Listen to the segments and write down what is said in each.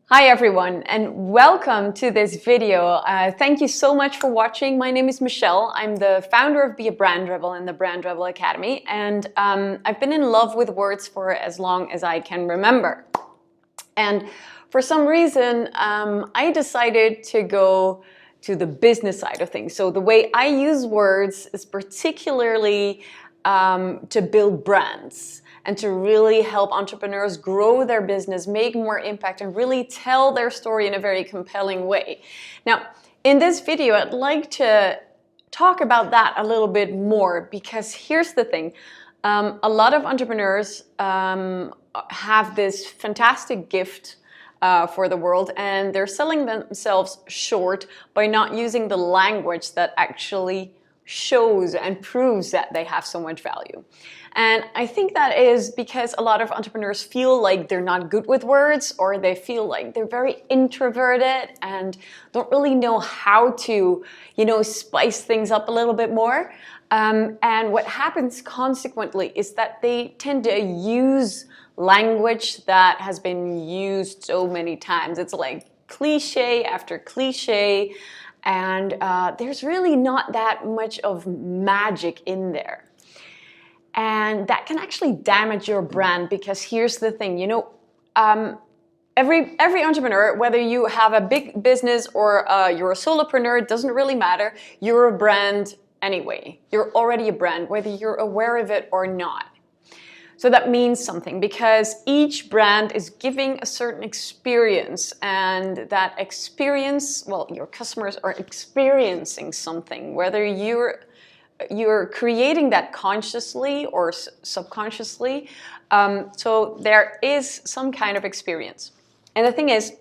Hi everyone, and welcome to this video. Thank you so much for watching. My name is Michelle. I'm the founder of Be a Brand Rebel and the Brand Rebel Academy, and I've been in love with words for as long as I can remember. And for some reason, I decided to go to the business side of things. So the way I use words is particularly to build brands and to really help entrepreneurs grow their business, make more impact, and really tell their story in a very compelling way. Now, in this video, I'd like to talk about that a little bit more, because here's the thing. A lot of entrepreneurs have this fantastic gift for the world, and they're selling themselves short by not using the language that actually shows and proves that they have so much value. And I think that is because a lot of entrepreneurs feel like they're not good with words, or they feel like they're very introverted and don't really know how to, spice things up a little bit more. And what happens consequently is that they tend to use language that has been used so many times. It's like cliche after cliche, and there's really not that much of magic in there. And that can actually damage your brand, because here's the thing, every entrepreneur, whether you have a big business or you're a solopreneur, it doesn't really matter. You're a brand anyway. You're already a brand, whether you're aware of it or not. So that means something, because each brand is giving a certain experience, and that experience, well, your customers are experiencing something, whether you're creating that consciously or subconsciously. So there is some kind of experience. And the thing is,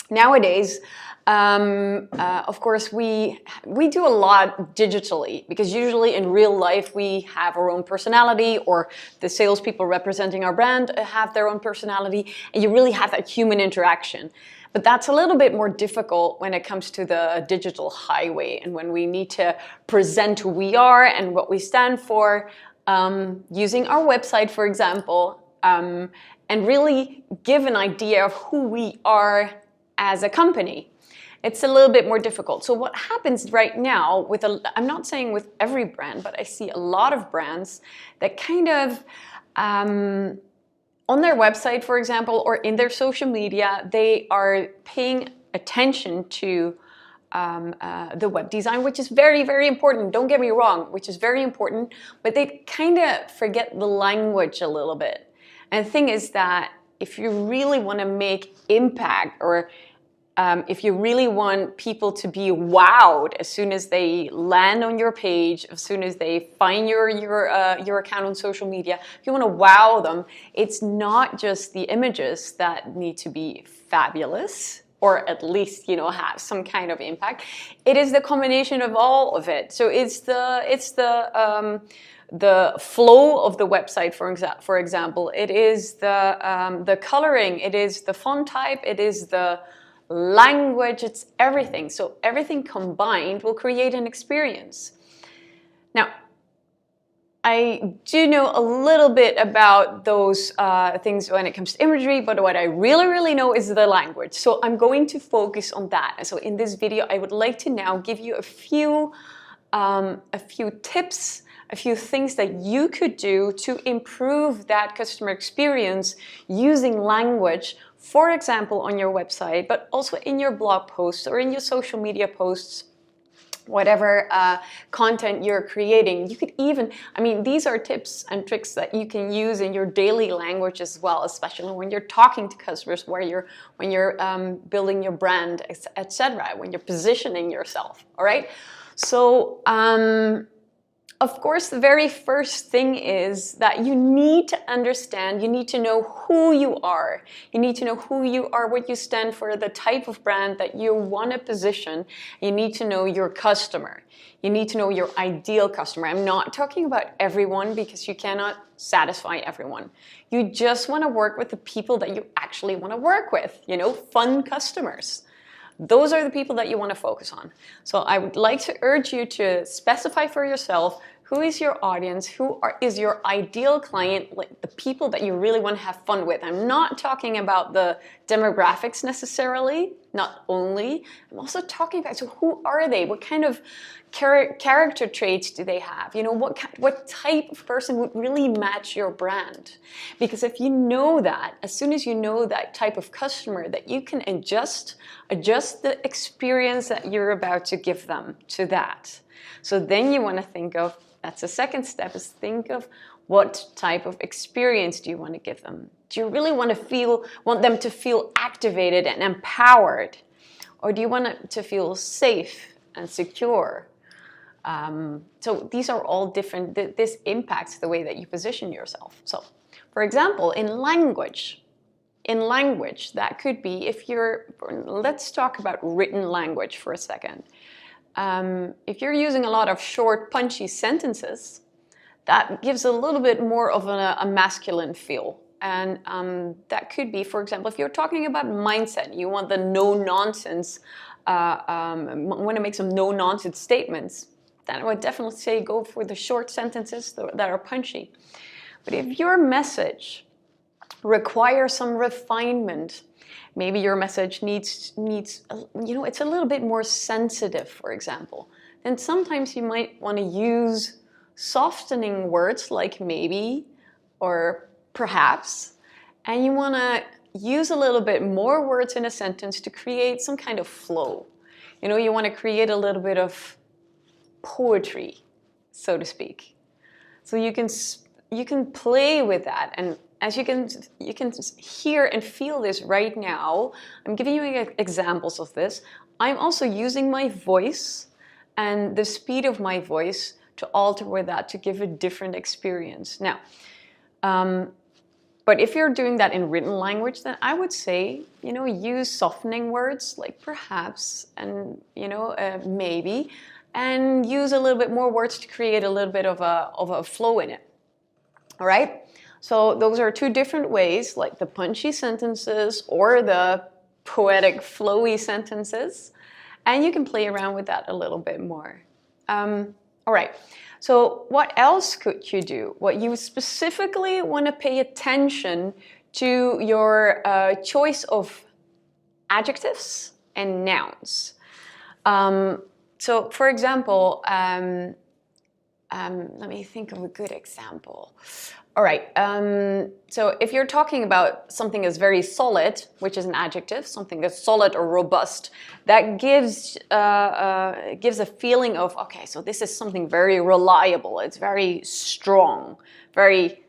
nowadays, of course, we do a lot digitally, because usually in real life we have our own personality, or the salespeople representing our brand have their own personality, and you really have that human interaction. But that's a little bit more difficult when it comes to the digital highway, and when we need to present who we are and what we stand for, using our website, for example, and really give an idea of who we are as a company. It's a little bit more difficult. So what happens right now I'm not saying with every brand, but I see a lot of brands that kind of, on their website, for example, or in their social media, they are paying attention to the web design, which is very, very important. Don't get me wrong, which is very important, but they kind of forget the language a little bit. And the thing is that if you really want to make impact, or if you really want people to be wowed as soon as they land on your page, as soon as they find your account on social media, if you want to wow them, it's not just the images that need to be fabulous, or at least have some kind of impact. It is the combination of all of it. So it's the flow of the website, for example. It is the coloring. It is the font type. It is the language. It's everything. So everything combined will create an experience. Now, I do know a little bit about those things when it comes to imagery, but what I really, really know is the language. So I'm going to focus on that. And so in this video, I would like to now give you a few tips, a few things that you could do to improve that customer experience using language, for example, on your website, but also in your blog posts or in your social media posts, whatever content you're creating. You could even, these are tips and tricks that you can use in your daily language as well, especially when you're talking to customers, when you're building your brand, etc., when you're positioning yourself, all right? So, of course, the very first thing is that you need to understand, you need to know who you are. You need to know who you are, what you stand for, the type of brand that you want to position. You need to know your customer. You need to know your ideal customer. I'm not talking about everyone, because you cannot satisfy everyone. You just want to work with the people that you actually want to work with, fun customers. Those are the people that you want to focus on. So I would like to urge you to specify for yourself Who is your audience? Is your ideal client, like the people that you really want to have fun with? I'm not talking about the demographics necessarily, not only. I'm also talking about, so who are they? What kind of character traits do they have? You know, what type of person would really match your brand? Because if you know that, as soon as you know that type of customer, that you can adjust the experience that you're about to give them to that. So then you want to think of, that's the second step, is think of what type of experience do you want to give them? Do you really want them to feel activated and empowered? Or do you want them to feel safe and secure? So these are all different. This impacts the way that you position yourself. So, for example, in language, that could be let's talk about written language for a second. If you're using a lot of short, punchy sentences, that gives a little bit more of a masculine feel. And that could be, for example, if you're talking about mindset, you want the no-nonsense, want to make some no-nonsense statements, then I would definitely say go for the short sentences that are punchy. But if your message requires some refinement, maybe your message needs, it's a little bit more sensitive, for example, then sometimes you might want to use softening words like maybe or perhaps, and you want to use a little bit more words in a sentence to create some kind of flow. You know, you want to create a little bit of poetry, so to speak. So you can play with that, and as you can hear and feel this right now, I'm giving you examples of this. I'm also using my voice and the speed of my voice to alter with that to give a different experience. Now, but if you're doing that in written language, then I would say, use softening words like perhaps and, maybe, and use a little bit more words to create a little bit of a flow in it. All right? So those are two different ways, like the punchy sentences or the poetic, flowy sentences. And you can play around with that a little bit more. All right. So what else could you do? What you specifically want to pay attention to your choice of adjectives and nouns. So, for example, let me think of a good example. All right, so if you're talking about something that's very solid, which is an adjective, something that's solid or robust, that gives a feeling of, okay, so this is something very reliable, it's very strong, very,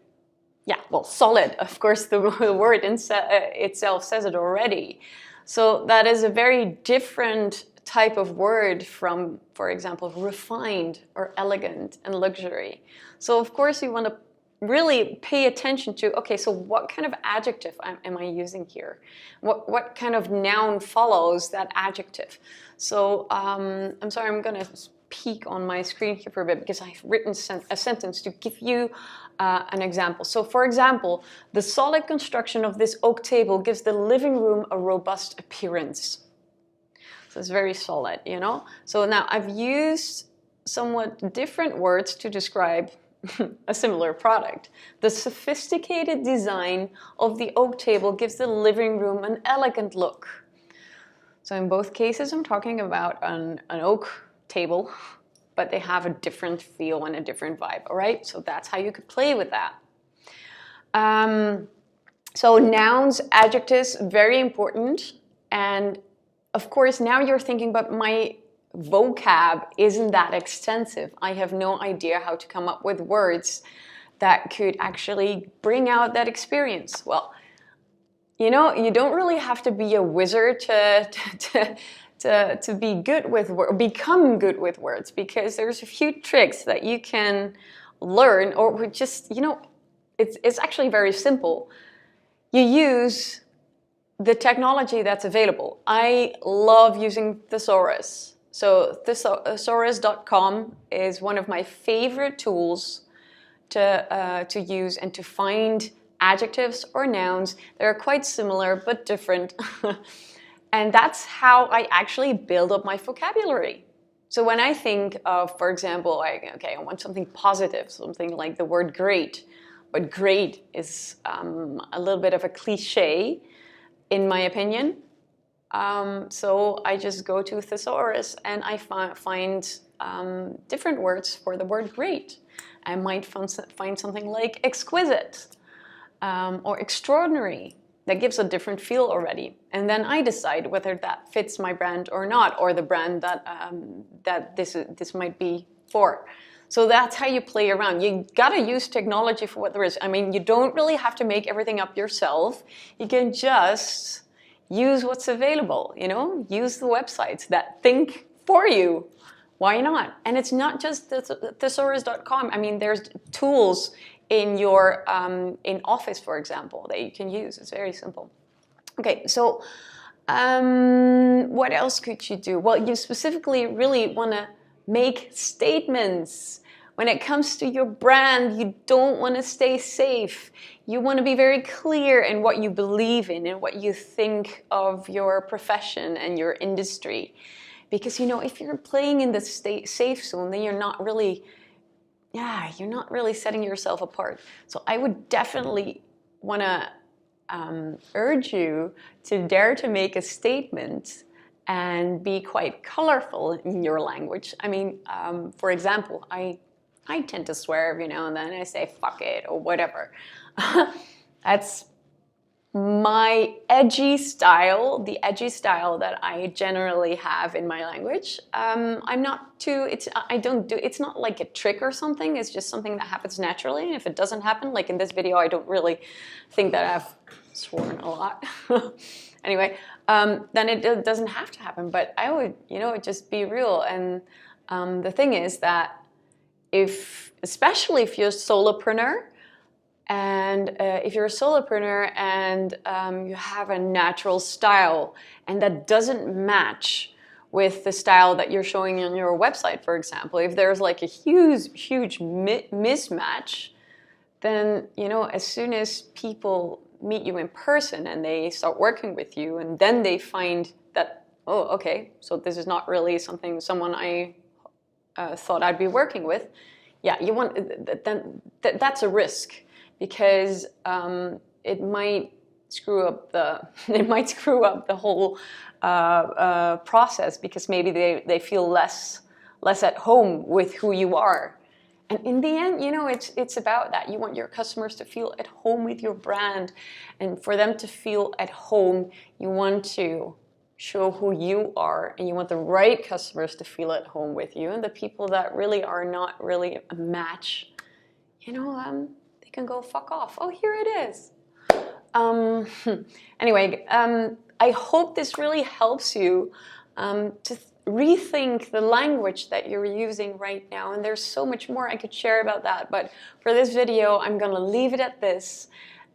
solid. Of course, the word itself says it already. So that is a very different type of word from, for example, refined or elegant and luxury. So of course you want to really pay attention to, okay, so what kind of adjective am I using here? What kind of noun follows that adjective? So I'm sorry, I'm going to peek on my screen here for a bit because I've written a sentence to give you an example. So for example, the solid construction of this oak table gives the living room a robust appearance. So it's very solid, So now I've used somewhat different words to describe a similar product. The sophisticated design of the oak table gives the living room an elegant look. So in both cases, I'm talking about an oak table, but they have a different feel and a different vibe, all right? So that's how you could play with that. So nouns, adjectives, very important. And of course, now you're thinking, but my vocab isn't that extensive. I have no idea how to come up with words that could actually bring out that experience. Well, you don't really have to be a wizard to be good with become good with words, because there's a few tricks that you can learn, or just, it's actually very simple. You use the technology that's available. I love using thesaurus. So thesaurus.com is one of my favorite tools to use and to find adjectives or nouns. They're quite similar but different. And that's how I actually build up my vocabulary. So when I think of, for example, okay, I want something positive, something like the word great, but great is a little bit of a cliche, in my opinion. So I just go to thesaurus and I find different words for the word great. I might find something like exquisite or extraordinary. That gives a different feel already. And then I decide whether that fits my brand or not, or the brand that this might be for. So that's how you play around. You gotta use technology for what there is. I mean, you don't really have to make everything up yourself. You can just use what's available, you know? Use the websites that think for you. Why not? And it's not just thesaurus.com. I mean, there's tools in your in Office, for example, that you can use. It's very simple. Okay, so what else could you do? Well, you specifically really want to make statements. When it comes to your brand, you don't want to stay safe. You want to be very clear in what you believe in and what you think of your profession and your industry. Because, you know, if you're playing in the safe zone, then you're not really setting yourself apart. So I would definitely want to urge you to dare to make a statement and be quite colorful in your language. I mean, for example, I tend to swear every now and then. I say fuck it or whatever. That's my edgy style, the edgy style that I generally have in my language. I'm not too, it's not like a trick or something. It's just something that happens naturally. And if it doesn't happen, like in this video, I don't really think that I've sworn a lot. Anyway, then it doesn't have to happen. But I would, you know, just be real. And the thing is that especially if you're a solopreneur, and if you're a solopreneur and you have a natural style and that doesn't match with the style that you're showing on your website, for example, if there's like a huge mismatch, then, you know, as soon as people meet you in person and they start working with you and then they find that, oh, okay, so this is not really someone I thought I'd be working with, yeah, you want, that's a risk. Because it might screw up the whole process, because maybe they feel less at home with who you are. And in the end, you know, it's about that. You want your customers to feel at home with your brand, and for them to feel at home, you want to show who you are, and you want the right customers to feel at home with you, and the people that really are not really a match, you know, can go fuck off. Oh, here it is. Anyway, I hope this really helps you to rethink the language that you're using right now. And there's so much more I could share about that. But for this video, I'm going to leave it at this.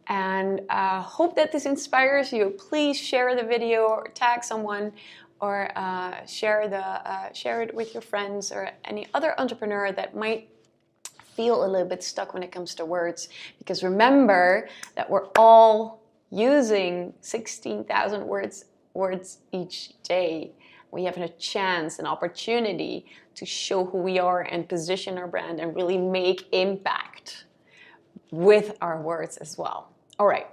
And hope that this inspires you. Please share the video or tag someone, or share it with your friends or any other entrepreneur that might feel a little bit stuck when it comes to words. Because remember that we're all using 16,000 words each day. We have a chance, an opportunity to show who we are and position our brand and really make impact with our words as well. All right.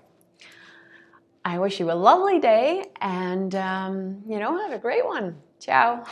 I wish you a lovely day and, you know, have a great one. Ciao.